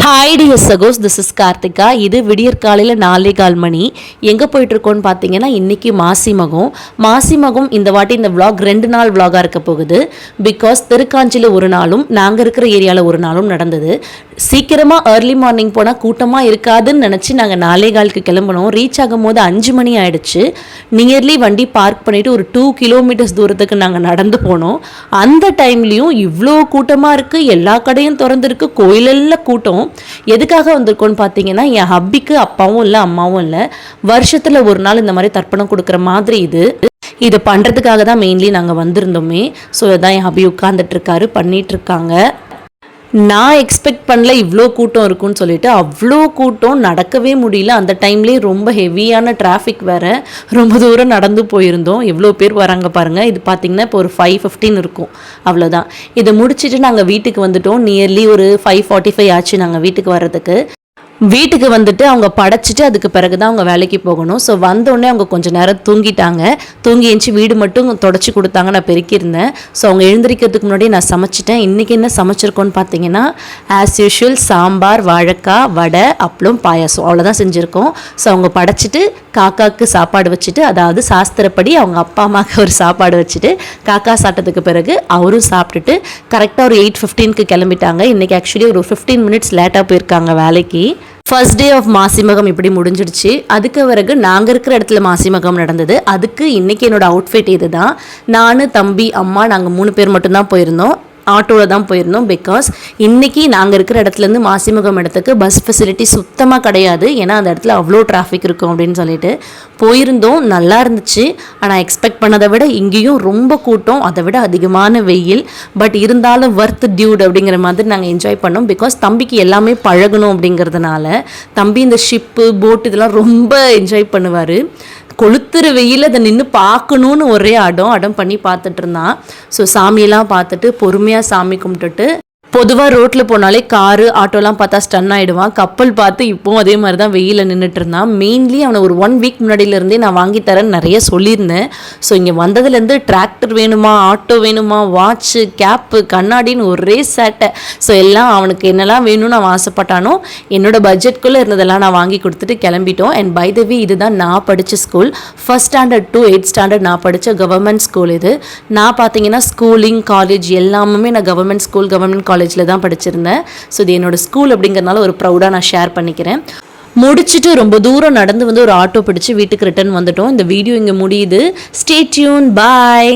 Hi dear சகோஸ், this is Karthika. இது விடியற் காலையில் 4:15 மணி. எங்கே போயிட்டுருக்கோன்னு பார்த்தீங்கன்னா, இன்றைக்கி மாசிமகம். இந்த வாட்டி இந்த விளாக் 2 நாள் விளாகாக இருக்க போகுது. பிகாஸ் திருக்காஞ்சியில் ஒரு நாளும் நாங்கள் இருக்கிற ஏரியாவில் ஒரு நாளும் நடந்தது. சீக்கிரமாக ஏர்லி மார்னிங் போனால் கூட்டமாக இருக்காதுன்னு நினச்சி நாங்கள் 4:15க்கு கிளம்பணும். ரீச் ஆகும் போது 5 மணி ஆகிடுச்சு. நியர்லி வண்டி பார்க் பண்ணிவிட்டு ஒரு 2 கிலோமீட்டர்ஸ் தூரத்துக்கு நாங்கள் நடந்து போனோம். அந்த டைம்லேயும் இவ்வளோ கூட்டமாக இருக்குது, எல்லா கடையும் திறந்துருக்கு, கோயிலெல்லாம் கூட்டம். எதுக்காக வந்திருக்கோன்னு பார்த்தீங்கன்னா, என் ஹப்பிக்கு அப்பாவும் இல்லை அம்மாவும் இல்லை. வருஷத்தில் ஒரு நாள் இந்த மாதிரி தர்ப்பணம் கொடுக்குற மாதிரி இது பண்ணுறதுக்காக தான் மெயின்லி நாங்கள் வந்திருந்தோமே. ஸோ இதான் என் ஹப்பி உட்காந்துட்ருக்காரு, பண்ணிகிட்ருக்காங்க. நான் எக்ஸ்பெக்ட் பண்ணல இவ்வளோ கூட்டம் இருக்குன்னு சொல்லிட்டு. அவ்வளோ கூட்டம், நடக்கவே முடியல. அந்த டைம்லேயே ரொம்ப ஹெவியான டிராஃபிக் வேறு. ரொம்ப தூரம் நடந்து போயிருந்தோம். எவ்வளோ பேர் வராங்க பாருங்கள். இது பார்த்திங்கன்னா இப்போ ஒரு 5:15 இருக்கும், அவ்வளோதான். இதை முடிச்சுட்டு நாங்கள் வீட்டுக்கு வந்துட்டோம். நியர்லி ஒரு 5:45 ஆச்சு நாங்கள் வீட்டுக்கு வர்றதுக்கு. வீட்டுக்கு வந்துட்டு அவங்க படைச்சிட்டு அதுக்கு பிறகு தான் அவங்க வேலைக்கு போகணும். ஸோ வந்தோடனே அவங்க கொஞ்சம் நேரம் தூங்கிட்டாங்க. தூங்கி எழுந்துச்சி வீடு மட்டும் தொடச்சி கொடுத்தாங்க, நான் பெருக்கியிருந்தேன். ஸோ அவங்க எழுந்திரிக்கிறதுக்கு முன்னாடி நான் சமைச்சிட்டேன். இன்றைக்கி என்ன சமைச்சிருக்கோன்னு பார்த்தீங்கன்னா, ஆஸ் யூஷுவல் சாம்பார், வாழைக்காய், வடை, அப்பளம், பாயாசம், அவ்வளோதான் செஞ்சுருக்கோம். ஸோ அவங்க படைச்சிட்டு காக்காவுக்கு சாப்பாடு வச்சுட்டு, அதாவது சாஸ்திரப்படி அவங்க அப்பா அம்மாவுக்கு ஒரு சாப்பாடு வச்சுட்டு, காக்கா சாப்பிட்டதுக்கு பிறகு அவரும் சாப்பிட்டுட்டு கரெக்டாக ஒரு 8:15க்கு கிளம்பிட்டாங்க. இன்றைக்கி ஆக்சுவலி ஒரு 15 மினிட்ஸ் லேட்டாக போயிருக்காங்க வேலைக்கு. ஃபர்ஸ்ட் டே ஆஃப் மாசிமகம் இப்படி முடிஞ்சிடுச்சு. அதுக்கு பிறகு நாங்கள் இருக்கிற இடத்துல மாசிமகம் நடந்தது. அதுக்கு இன்றைக்கி என்னோடய அவுட்ஃபிட் இது தான். நான், தம்பி, அம்மா, நாங்கள் 3 பேர் மட்டும்தான் போயிருந்தோம். ஆட்டோவில் தான் போயிருந்தோம். பிகாஸ் இன்றைக்கி நாங்கள் இருக்கிற இடத்துலேருந்து மாசிமகம் இடத்துக்கு பஸ் ஃபெசிலிட்டி சுத்தமாக கிடையாது. ஏன்னா அந்த இடத்துல அவ்வளோ டிராஃபிக் இருக்கும் அப்படின்னு சொல்லிட்டு போயிருந்தோம். நல்லா இருந்துச்சு. ஆனால் எக்ஸ்பெக்ட் பண்ணதை விட இங்கேயும் ரொம்ப கூட்டம், அதை விட அதிகமான வெயில். பட் இருந்தாலும் வர்த் டியூட் அப்படிங்கிற மாதிரி நாங்கள் என்ஜாய் பண்ணோம். பிகாஸ் தம்பிக்கு எல்லாமே பழகணும் அப்படிங்கிறதுனால. தம்பி இந்த ஷிப்பு, போட் இதெல்லாம் ரொம்ப என்ஜாய் பண்ணுவார். கொளுத்துற வெயில் அதை நின்று பார்க்கணுன்னு ஒரே அடம் பண்ணி பார்த்துட்டு இருந்தான். ஸோ சாமியெல்லாம் பார்த்துட்டு பொறுமையாக சாமி கும்பிட்டுட்டு, பொதுவாக ரோட்டில் போனாலே காரு, ஆட்டோலாம் பார்த்தா ஸ்டன் ஆகிடுவான். கப்பல் பார்த்து இப்போவும் அதே மாதிரி தான் வெயிலில் நின்றுட்டு இருந்தான். மெயின்லி அவனை ஒரு 1 வீக் முன்னாடியிலேருந்தே நான் வாங்கி தரேன்னு நிறைய சொல்லியிருந்தேன். ஸோ இங்கே வந்ததுலேருந்து டிராக்டர் வேணுமா, ஆட்டோ வேணுமா, வாட்சு, கேப்பு, கண்ணாடின்னு ஒரே சேட்டை. ஸோ எல்லாம் அவனுக்கு என்னெல்லாம் வேணும்னு அவன் ஆசைப்பட்டானோ என்னோடய பட்ஜெட்குள்ளே இருந்ததெல்லாம் நான் வாங்கி கொடுத்துட்டு கிளம்பிட்டோம். அண்ட் பை த வே, இதுதான் நான் படித்த school. 1st standard to 8th standard நான் படித்த கவர்மெண்ட் ஸ்கூல் இது. நான் பார்த்தீங்கன்னா ஸ்கூலிங், காலேஜ் எல்லாமே நான் கவர்மெண்ட் ஸ்கூல், கவர்மெண்ட் காலேஜில் தான் படிச்சிருந்தேன். ஸோ இது என்னோடய ஸ்கூல் அப்படிங்கிறதுனால ஒரு ப்ரௌடாக நான் ஷேர் பண்ணிக்கிறேன். முடிச்சுட்டு ரொம்ப தூரம் நடந்து வந்து ஒரு ஆட்டோ பிடிச்சி வீட்டுக்கு ரிட்டர்ன் வந்துட்டோம். இந்த வீடியோ இங்கே முடியுது. ஸ்டே டியூன், பாய்.